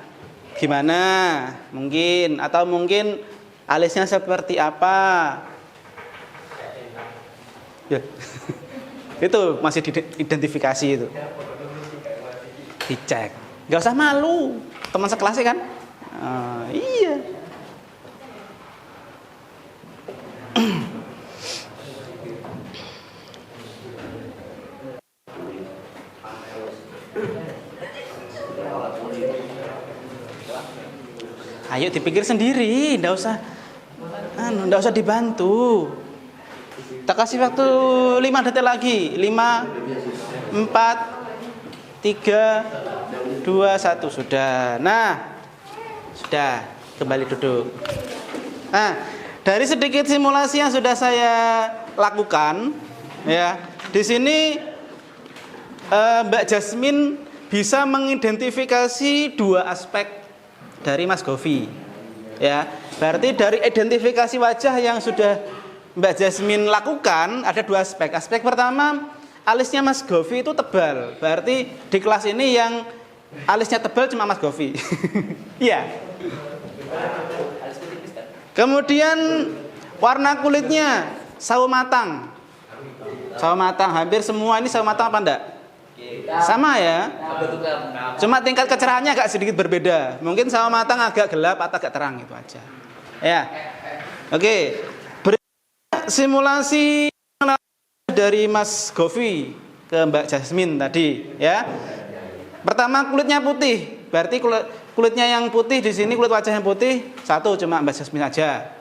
gimana? Mungkin atau mungkin alisnya seperti apa? Ya. Itu masih diidentifikasi itu. Dicek. Gak usah malu. Teman sekelasnya kan? Iya. Ayo dipikir sendiri, ndak usah dibantu. Tak kasih waktu 5 detik lagi. 5 4 3 2 1 sudah. Nah, sudah kembali duduk. Nah, dari sedikit simulasi yang sudah saya lakukan, ya, di sini Mbak Jasmine bisa mengidentifikasi 2 aspek dari Mas Govi. Ya, berarti dari identifikasi wajah yang sudah Mbak Jasmine lakukan ada 2 aspek. Aspek pertama, alisnya Mas Govi itu tebal. Berarti di kelas ini yang alisnya tebal cuma Mas Govi. Iya. Kemudian warna kulitnya sawo matang. Sawo matang, hampir semua ini sawo matang apa enggak? Sama ya. Cuma tingkat kecerahannya agak sedikit berbeda. Mungkin sawo matang agak gelap atau agak terang, itu aja. Ya. Oke. Simulasi dari Mas Govi ke Mbak Jasmine tadi, ya. Pertama kulitnya putih. Berarti kulitnya yang putih di sini, kulit wajah yang putih satu cuma Mbak Jasmine aja.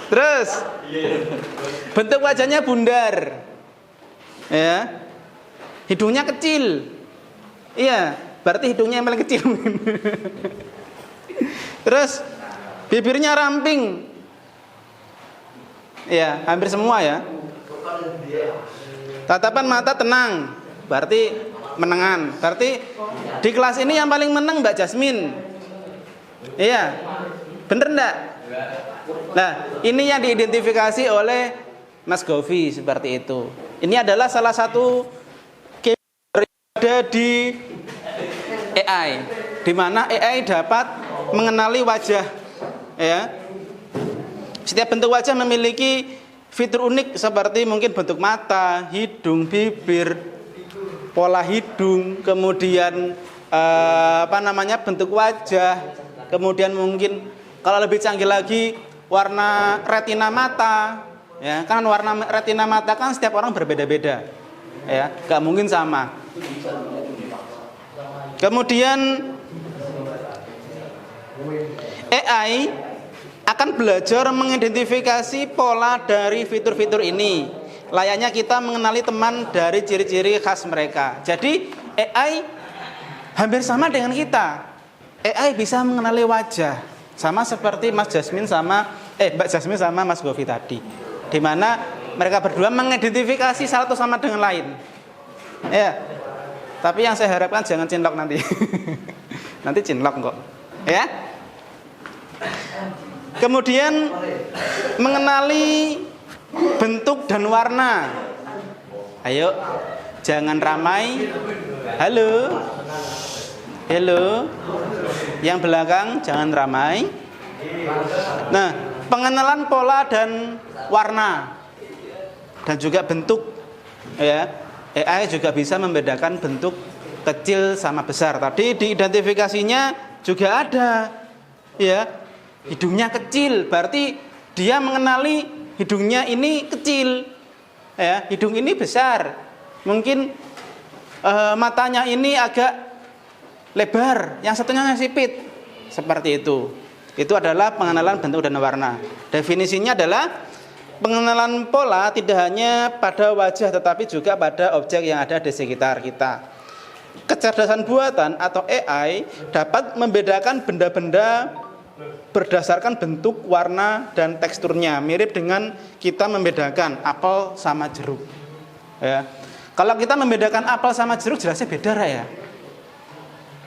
Terus bentuk wajahnya bundar, ya, hidungnya kecil, iya, berarti hidungnya yang paling kecil. Terus bibirnya ramping, ya, hampir semua ya. Tatapan mata tenang, berarti menengan. Berarti di kelas ini yang paling menang Mbak Jasmine. Iya, bener enggak? Nah, ini yang diidentifikasi oleh Mas Govi seperti itu. Ini adalah salah satu keyword yang ada di AI, di mana AI dapat mengenali wajah. Ya, setiap bentuk wajah memiliki fitur unik seperti mungkin bentuk mata, hidung, bibir, pola hidung, kemudian bentuk wajah, kemudian mungkin kalau lebih canggih lagi warna retina mata, ya kan warna retina mata kan setiap orang berbeda-beda, ya, gak mungkin sama. Kemudian AI akan belajar mengidentifikasi pola dari fitur-fitur ini. Layaknya kita mengenali teman dari ciri-ciri khas mereka. Jadi AI hampir sama dengan kita. AI bisa mengenali wajah, sama seperti Mbak Jasmine sama Mas Govi tadi. Di mana mereka berdua mengidentifikasi satu sama dengan lain. Ya. Tapi yang saya harapkan jangan cinlok nanti. Nanti cinlok kok. Ya. Kemudian mengenali bentuk dan warna. Ayo, jangan ramai. Halo. Halo. Yang belakang jangan ramai. Nah, pengenalan pola dan warna dan juga bentuk, ya. AI juga bisa membedakan bentuk kecil sama besar. Tadi diidentifikasinya juga ada, ya. Hidungnya kecil, berarti dia mengenali hidungnya ini kecil, ya. Hidung ini besar, mungkin matanya ini agak lebar, yang satunya sipit, seperti itu. Itu adalah pengenalan bentuk dan warna. Definisinya adalah pengenalan pola tidak hanya pada wajah tetapi juga pada objek yang ada di sekitar kita. Kecerdasan buatan atau AI dapat membedakan benda-benda berdasarkan bentuk, warna, dan teksturnya. Mirip dengan kita membedakan apel sama jeruk, ya. Kalau kita membedakan apel sama jeruk jelasnya beda ya.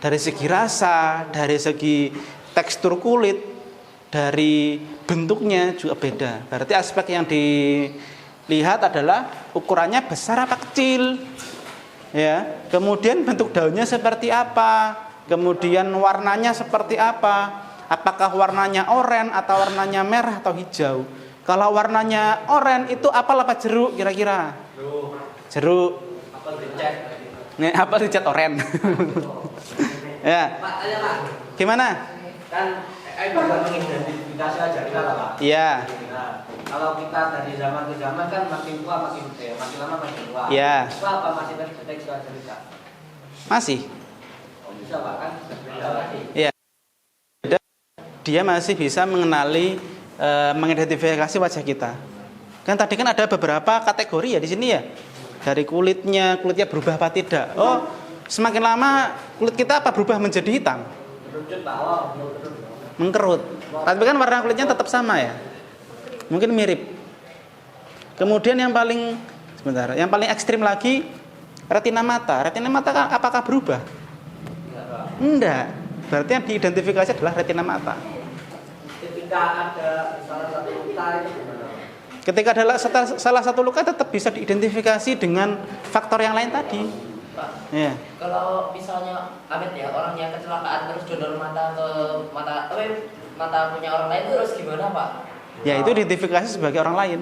Dari segi rasa, dari segi tekstur kulit, dari bentuknya juga beda. Berarti aspek yang dilihat adalah ukurannya besar apa kecil, ya. Kemudian bentuk daunnya seperti apa, kemudian warnanya seperti apa. Apakah warnanya oranye atau warnanya merah atau hijau? Kalau warnanya oranye itu apel apa jeruk kira-kira? Jeruk. Apel dicat oranye. Ya. Pak, tanya Pak. Gimana? Kan AI bisa mengidentifikasi aja kita lah Pak. Iya. Nah, kalau kita dari zaman ke zaman kan makin tua makin lama makin tua. Iya. Itu apa masih terdeteksi aja kita? Masih. Oh, bisa Pak kan? Bisa lagi. Iya. Dia masih bisa mengenali, mengidentifikasi wajah kita. Kan tadi kan ada beberapa kategori ya di sini ya. Dari kulitnya berubah apa tidak? Oh, semakin lama kulit kita apa berubah menjadi hitam? Mengkerut. Tapi kan warna kulitnya tetap sama ya. Mungkin mirip. Kemudian yang paling ekstrim lagi retina mata. Retina mata apakah berubah? Enggak. Berarti yang diidentifikasi adalah retina mata. Ketika ada salah satu luka itu gimana? Ketika ada salah satu luka tetap bisa diidentifikasi dengan faktor yang lain tadi. Pak, Ya. kalau misalnya amit ya orang yang kecelakaan terus donor mata ke mata punya orang lain terus gimana Pak? Ya itu diidentifikasi sebagai orang lain.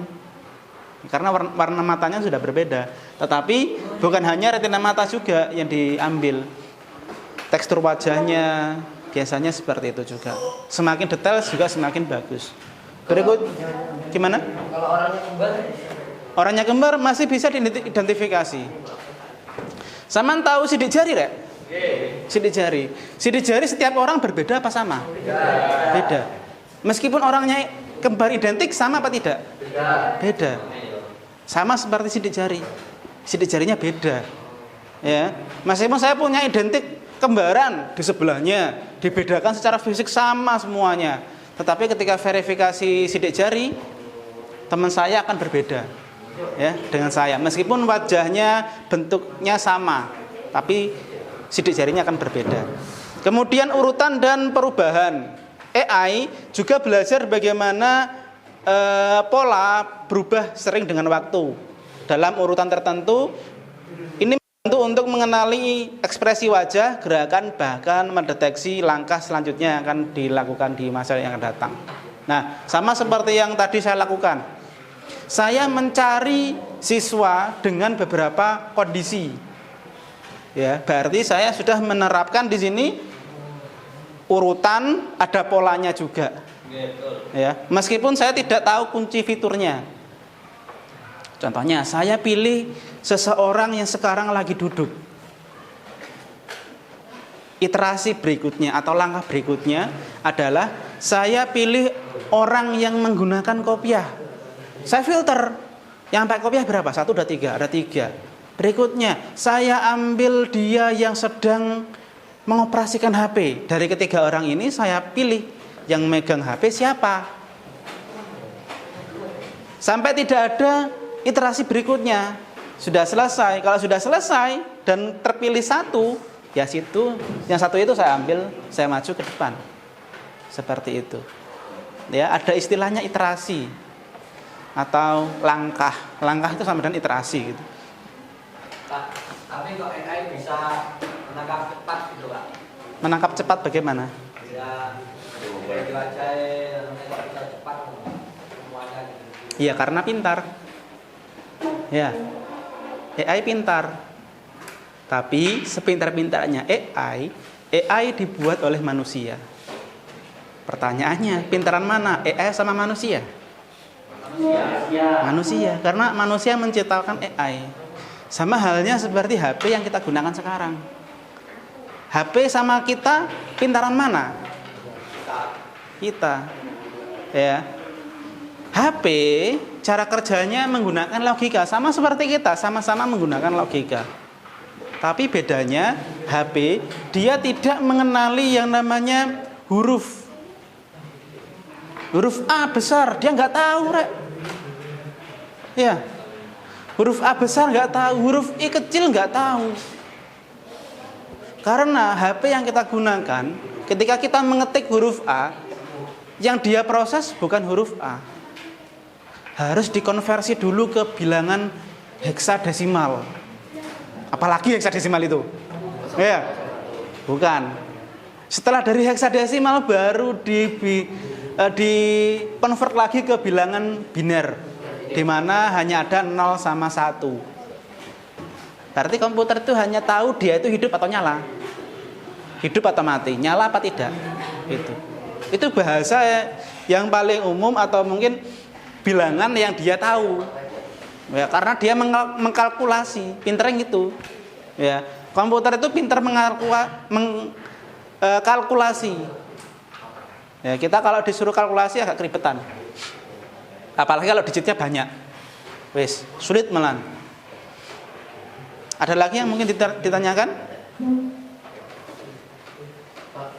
Karena warna matanya sudah berbeda. Tetapi bukan hanya retina mata juga yang diambil. Tekstur wajahnya biasanya seperti itu juga. Semakin detail juga semakin bagus. Berikut gimana? Kalau orangnya kembar? Orangnya kembar masih bisa diidentifikasi. Saman tahu sidik jari, Rek? Sidik jari. Sidik jari setiap orang berbeda apa sama? Beda. Meskipun orangnya kembar identik sama apa tidak? Beda. Sama seperti sidik jari. Sidik jarinya beda. Ya. Meskipun saya punya identik kembaran di sebelahnya, dibedakan secara fisik sama semuanya. Tetapi ketika verifikasi sidik jari, teman saya akan berbeda. ya dengan saya. Meskipun wajahnya bentuknya sama, tapi sidik jarinya akan berbeda. Kemudian urutan dan perubahan. AI juga belajar bagaimana pola berubah sering dengan waktu. Dalam urutan tertentu, ini membantu untuk mengenali ekspresi wajah, gerakan, bahkan mendeteksi langkah selanjutnya yang akan dilakukan di masa yang akan datang. Nah, sama seperti yang tadi saya lakukan. Saya mencari siswa dengan beberapa kondisi. Ya, berarti saya sudah menerapkan di sini urutan, ada polanya juga. Ya, meskipun saya tidak tahu kunci fiturnya. Contohnya, saya pilih seseorang yang sekarang lagi duduk. Iterasi berikutnya atau langkah berikutnya adalah saya pilih orang yang menggunakan kopiah. Saya filter. Yang pakai kopiah berapa? 1, 2, 3. Ada 3. Berikutnya, saya ambil dia yang sedang mengoperasikan HP. Dari ketiga orang ini saya pilih yang megang HP siapa. Sampai tidak ada iterasi berikutnya. Sudah selesai. Kalau sudah selesai dan terpilih satu, ya situ, yang satu itu saya ambil, saya maju ke depan. Seperti itu. Ya, ada istilahnya iterasi atau langkah. Langkah itu sama dengan iterasi gitu. Pak, tapi kok AI bisa menangkap cepat gitu Pak? Menangkap cepat bagaimana? Bisa diwajai kok bisa cepat semuanya gitu. Iya, karena pintar. Ya, AI pintar. Tapi sepintar-pintarnya AI dibuat oleh manusia. Pertanyaannya, pintaran mana? AI sama manusia? Manusia, karena manusia menciptakan AI. Sama halnya seperti HP yang kita gunakan sekarang. HP sama kita, pintaran mana? Kita. Ya. HP cara kerjanya menggunakan logika, sama seperti kita, sama-sama menggunakan logika. Tapi bedanya HP dia tidak mengenali yang namanya huruf. Huruf A besar dia nggak tahu, Rek. Ya. Huruf A besar nggak tahu, huruf I kecil nggak tahu. Karena HP yang kita gunakan, ketika kita mengetik huruf A, yang dia proses bukan huruf A. Harus dikonversi dulu ke bilangan heksadesimal. Apalagi heksadesimal itu? Ya, bukan. Setelah dari heksadesimal baru di-convert lagi ke bilangan biner, di mana hanya ada 0 sama 1. Berarti komputer itu hanya tahu dia itu hidup atau nyala. Hidup atau mati, nyala apa tidak. Itu bahasa yang paling umum atau mungkin bilangan yang dia tahu. Ya, karena dia mengkalkulasi, pinternya gitu. Ya, komputer itu pintar mengkalkulasi. Ya, kita kalau disuruh kalkulasi agak keribetan. Apalagi kalau digitnya banyak. Wes, sulit melan. Ada lagi yang mungkin ditanyakan? Pak,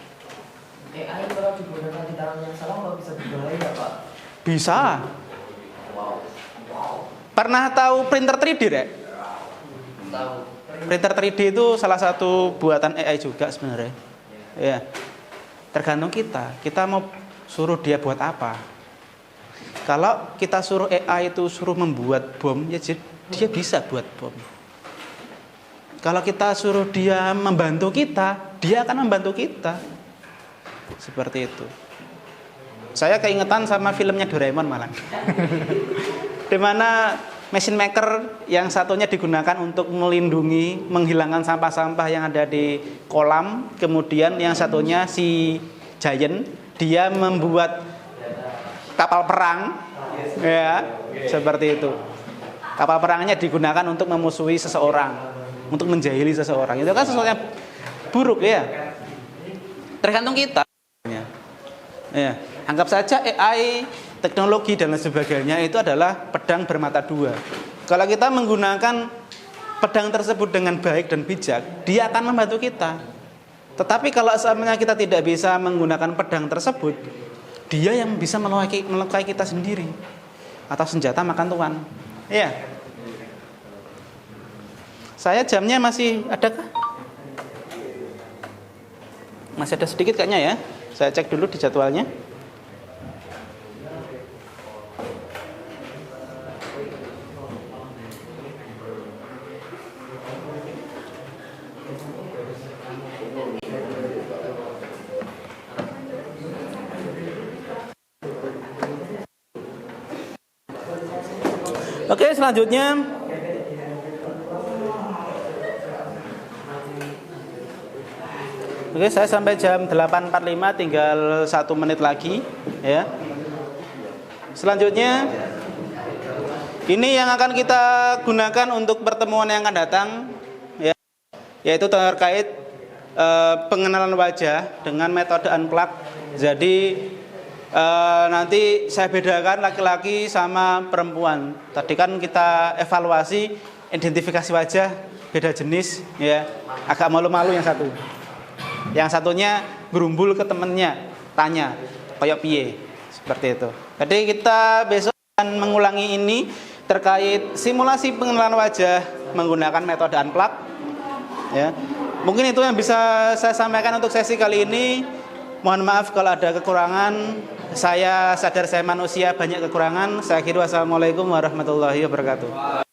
AI kalau digunakan di tangan yang salah nggak bisa berbahaya, Pak? Bisa. Pernah tahu printer 3D, Rek? Tahu. Printer 3D itu salah satu buatan AI juga sebenarnya. Ya. Tergantung kita. Kita mau suruh dia buat apa. Kalau kita suruh AI itu suruh membuat bom, ya dia bisa buat bom. Kalau kita suruh dia membantu kita, dia akan membantu kita. Seperti itu. Saya keingetan sama filmnya Doraemon malah. Di mana machine maker yang satunya digunakan untuk melindungi, menghilangkan sampah-sampah yang ada di kolam, kemudian yang satunya si Giant, dia membuat kapal perang, ya, seperti itu. Kapal perangnya digunakan untuk memusuhi seseorang, untuk menjahili seseorang. Itu kan sesuatu yang buruk, ya. Tergantung kita. Ya, anggap saja AI, teknologi dan lain sebagainya itu adalah pedang bermata dua. Kalau kita menggunakan pedang tersebut dengan baik dan bijak, dia akan membantu kita. Tetapi kalau seandainya kita tidak bisa menggunakan pedang tersebut, dia yang bisa melukai kita sendiri. Atau senjata makan tuan. Iya. Saya jamnya masih adakah? Masih ada sedikit kayaknya ya. Saya cek dulu di jadwalnya. Oke, selanjutnya oke, saya sampai jam 8.45, tinggal 1 menit lagi ya. Selanjutnya ini yang akan kita gunakan untuk pertemuan yang akan datang ya, yaitu terkait pengenalan wajah dengan metode unplug. Jadi nanti saya bedakan laki-laki sama perempuan. Tadi kan kita evaluasi identifikasi wajah beda jenis ya. Agak malu-malu yang satu. Yang satunya gerumbul ke temennya, tanya kayak piye, seperti itu. Jadi kita besok akan mengulangi ini terkait simulasi pengenalan wajah menggunakan metode unplug ya. Mungkin itu yang bisa saya sampaikan untuk sesi kali ini. Mohon maaf kalau ada kekurangan. Saya sadar saya manusia, banyak kekurangan. Saya kira wassalamualaikum warahmatullahi wabarakatuh.